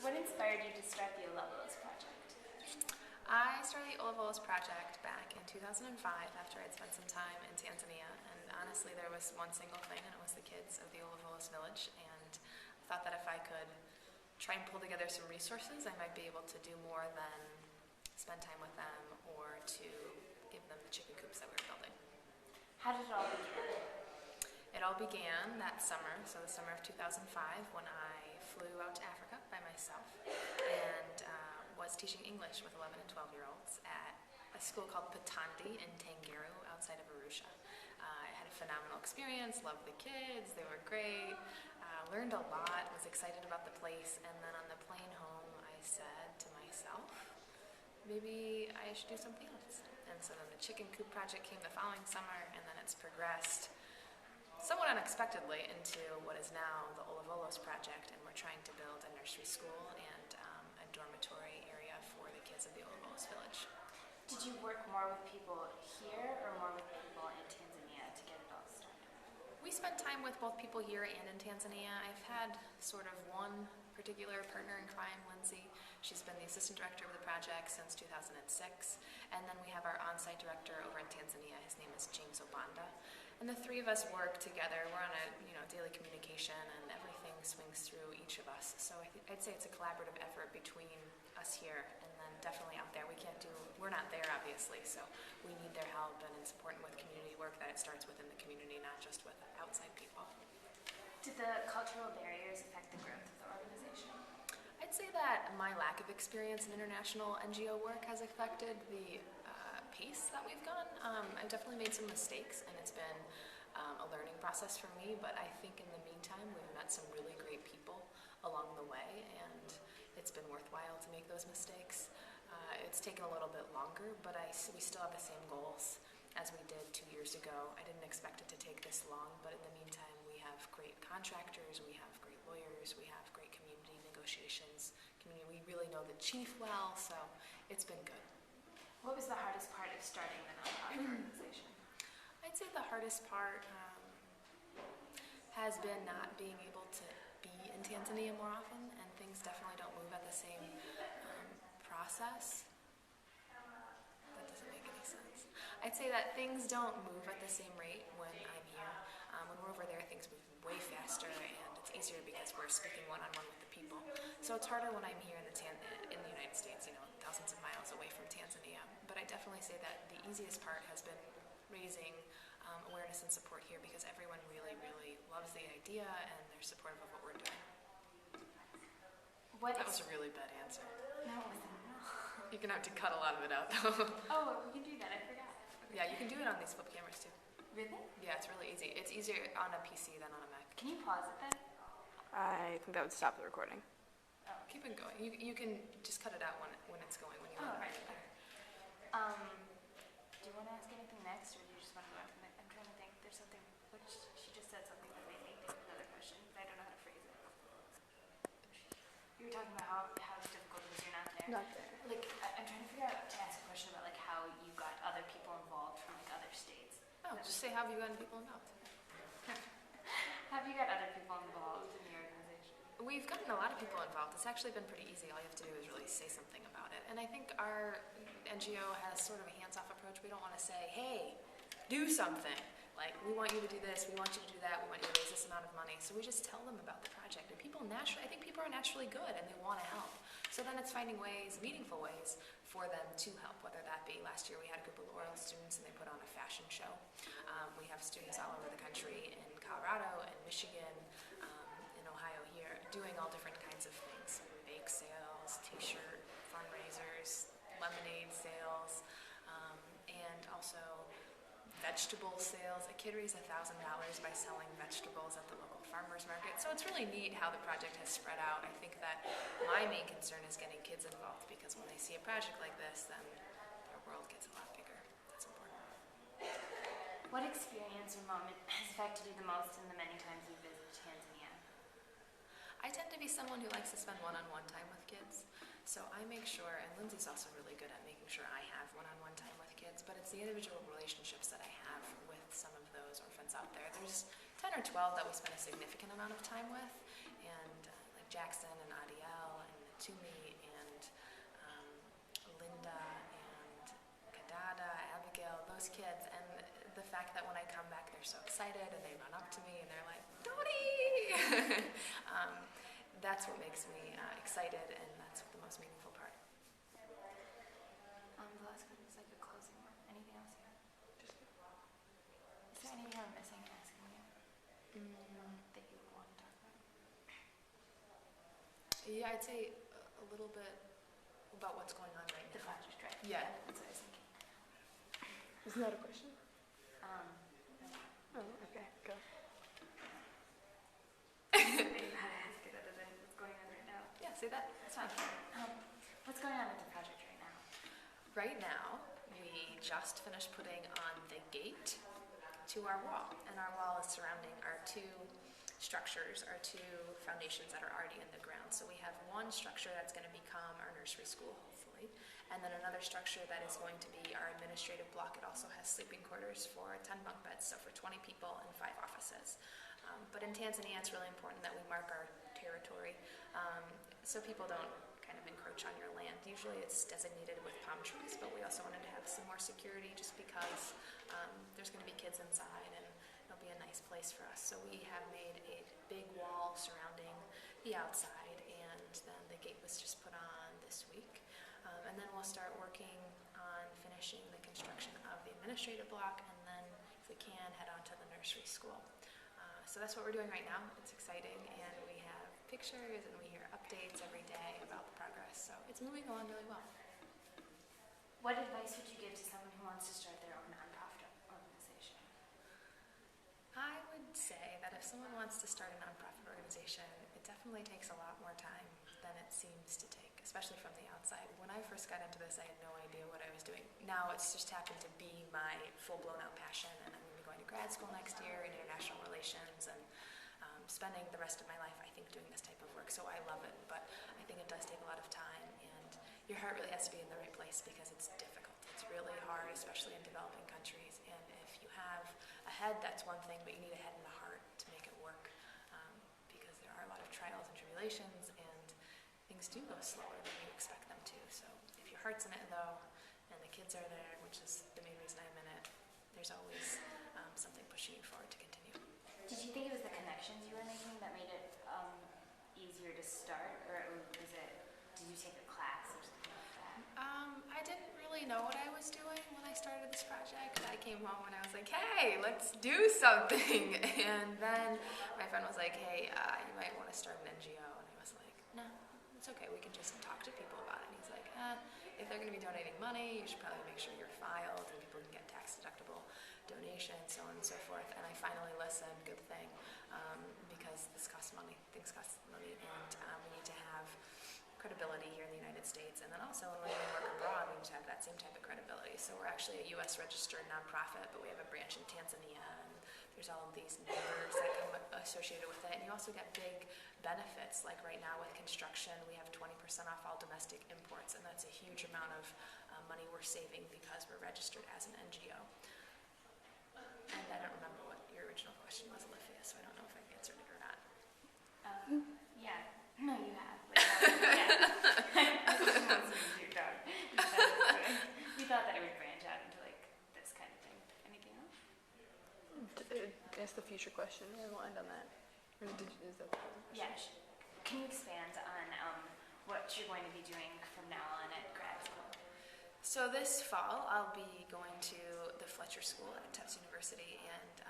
What inspired you to start the Olevolos project? I started the Olevolos project back in 2005 after I'd spent some time in Tanzania, and honestly there was one single thing, and it was the kids of the Olevolos village, and I thought that if I could try and pull together some resources, I might be able to do more than spend time with them or to give them the chicken coops that we were building. How did it all begin? It all began that summer, so the summer of 2005, when I flew out to Africa by myself and was teaching English with 11 and 12-year-olds at a school called Patandi in Tangiru outside of Arusha. I had a phenomenal experience, loved the kids, they were great, learned a lot, was excited about the place, and then on the plane home I said to myself, maybe I should do something else. And so then the chicken coop project came the following summer, and then it's progressed somewhat unexpectedly into what is now the Olevolos project, and we're trying to build a nursery school and a dormitory area for the kids of the Olevolos village. Did you work more with people here or more with people in Tanzania to get it all started? We spent time with both people here and in Tanzania. I've had sort of one particular partner in crime, Lindsay. She's been the assistant director of the project since 2006. And then we have our on-site director over in Tanzania. His name is James Obanda. And the three of us work together. We're on a daily communication, and everything swings through each of us. So I'd say it's a collaborative effort between us here and then definitely out there. We're not there obviously, so we need their help, and it's important with community work that it starts within the community, not just with outside people. Did the cultural barriers affect the growth of the organization? I'd say that my lack of experience in international NGO work has affected the pace that we've gone. I've definitely made some mistakes, and it's been a learning process for me, but I think in the meantime we've met some really great people along the way, and it's been worthwhile to make those mistakes. It's taken a little bit longer, but we still have the same goals as we did 2 years ago. I didn't expect it to take this long, but in the meantime we have great contractors, we have great lawyers, we have great community negotiations. We really know the chief well, so it's been good. What was the hardest part of starting the nonprofit organization? I'd say the hardest part has been not being able to be in Tanzania more often, and things definitely don't move at the same process. That doesn't make any sense. I'd say that things don't move at the same rate when I'm here. When we're over there, things move way faster, and it's easier because we're speaking one-on-one with the people. So it's harder when I'm here in the United States, thousands of miles away from Tanzania. But I definitely say that the easiest part has been raising awareness and support here, because everyone really, really loves the idea and they're supportive of what we're doing. That was a really bad answer. No, it wasn't. You're going to have to cut a lot of it out, though. Oh, we can do that. I forgot. Yeah, you can do it on these flip cameras, too. Really? Yeah, it's really easy. It's easier on a PC than on a Mac. Can you pause it then? I think that would stop the recording. Oh. Keep it going. You can just cut it out when it's going, when you want right. it. Do you want to ask anything next, or do you just want to go on to the next? I'm trying to think. There's something, which she just said something that made me think of another question, but I don't know how to phrase it. You were talking about how it's difficult because you're not there. Not there. I'm trying to figure out to ask a question about how you got other people involved from other states. Oh, just say, how have you gotten people involved? Have you got other people involved in the organization? We've gotten a lot of people involved. It's actually been pretty easy. All you have to do is really say something about it. And I think our NGO has sort of a hands-off approach. We don't want to say, hey, do something. Like, we want you to do this, we want you to do that, we want you to raise this amount of money. So we just tell them about the project. And I think people are naturally good and they want to help. So then it's finding ways, meaningful ways, for them to help, whether that be, last year we had a group of L'Oreal students and they put on a fashion show. We have students all over the country, in Colorado and Michigan, in Ohio here, doing all different kinds of things. Bake sales, t-shirt fundraisers, lemonade sales, and also vegetable sales. A kid raised $1,000 by selling vegetables at the local farmers market. So it's really neat how the project has spread out. I think that my main concern is getting kids involved, because when they see a project like this, then their world gets a lot bigger. That's important. What experience or moment has affected you the most in the many times you've visited Tanzania? I tend to be someone who likes to spend one-on-one time with kids. So I make sure, and Lindsay's also really good at making sure I have one-on-one time with kids, but it's the individual relationships that I have with some of those orphans out there. There's 10 or 12 that we spend a significant amount of time with, and like Jackson and Adiel and those kids, and the fact that when I come back they're so excited and they run up to me and they're like, Dory! That's what makes me excited, and that's the most meaningful part. The last one is like a closing one. Anything else you have? Is there anything I'm missing asking you that you want to talk about? Yeah, I'd say a little bit about what's going on right The now. Fletcher strike. Yeah. That's what I was thinking. Isn't that a question? No. Oh, okay, go. I didn't know how to ask it other than what's going on right now. Yeah, say that. That's fine. What's going on with the project right now? Right now, we just finished putting on the gate to our wall, and our wall is surrounding our two structures, our two foundations that are already in the ground. So we have one structure that's going to become our nursery school, hopefully, and then another structure that is going to be our administrative block. It also has sleeping quarters for 10 bunk beds, so for 20 people and 5 offices. But in Tanzania, it's really important that we mark our territory so people don't kind of encroach on your land. Usually it's designated with palm trees, but we also wanted to have some more security just because there's going to be kids inside and it'll be a nice place for us. So we have made a big wall surrounding the outside, and then the gate was just put on this week. And then we'll start working on finishing the construction of the administrative block, and then if we can, head on to the nursery school. So that's what we're doing right now. It's exciting, and we have pictures and we hear updates every day about the progress. So it's moving along really well. What advice would you give to someone who wants to start their own nonprofit organization? I would say that if someone wants to start a nonprofit organization, it definitely takes a lot more time than it seems to take, especially from the outside. When I first got into this, I had no idea what I was doing. Now it's just happened to be my full-blown out passion, and I'm going to be going to grad school next year in international relations and spending the rest of my life, I think, doing this type of work. So I love it, but I think it does take a lot of time, and your heart really has to be in the right place because it's difficult. It's really hard, especially in developing countries, and if you have a head, that's one thing, but you need a head and a heart to make it work because there are a lot of trials and tribulations, and things do go slower than you expect them to. So if your heart's in it, though, and the kids are there, which is the main reason I'm in it, there's always something pushing you forward to continue. Did you think it was the connections you were making that made it easier to start, or was it, did you take a class or something like that? I didn't really know what I was doing when I started this project. I came home and I was like, hey, let's do something. And then my friend was like, hey, you might want to start an NGO. And I was like, no, it's okay. We can just talk to people about it. And he's like, if they're going to be donating money, you should probably make sure you're filed and people can get tax deductible donations, so on and so forth. And I finally listened, good thing, because this costs money, things cost money, and we need to have credibility here in the United States, and then also when we work abroad, we need to have that same type of credibility. So we're actually a US registered nonprofit, but we have a branch in Tanzania, and there's all of these numbers that come associated with it, and you also get big benefits, like right now with construction, we have 20% off all domestic imports, and that's a huge amount of money we're saving because we're registered as an NGO. And I don't remember what your original question was, Olivia, so I don't know if I've answered it or not. Yeah. No, you have. We thought that it would branch out into like this kind of thing. Anything else? Ask the future question, and we'll end on that. Or is that the question? Yeah. Can you expand on what you're going to be doing from now on at grad school? So this fall, I'll be going to the Fletcher School at Tufts University, and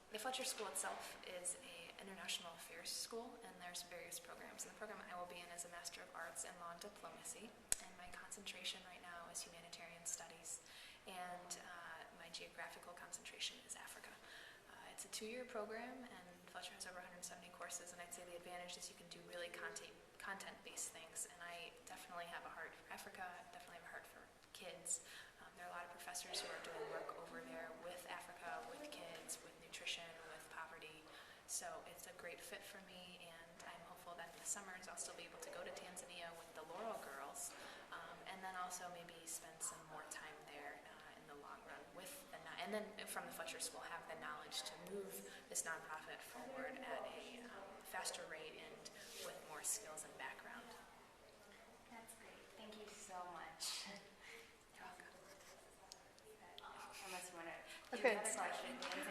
the Fletcher School itself is an international affairs school, and there's various programs. And the program I will be in is a Master of Arts in Law and Diplomacy, and my concentration right now is humanitarian studies, and my geographical concentration is Africa. It's a 2-year program, and Fletcher has over 170 courses, and I'd say the advantage is you can do really content-based things, and I definitely have a heart for Africa, definitely have a heart for kids. There are a lot of professors who are doing work over there with Africa, with kids, with nutrition, with poverty, so it's a great fit for me, and I'm hopeful that in the summers I'll still be able to go to Tanzania with the Laurel girls, and then also maybe spend some more time there in the long run with and then from the Fletcher School have the knowledge to move this nonprofit forward at a faster rate and with more skills and background. That's great. Thank you so much. You're welcome. Any Okay. other questions?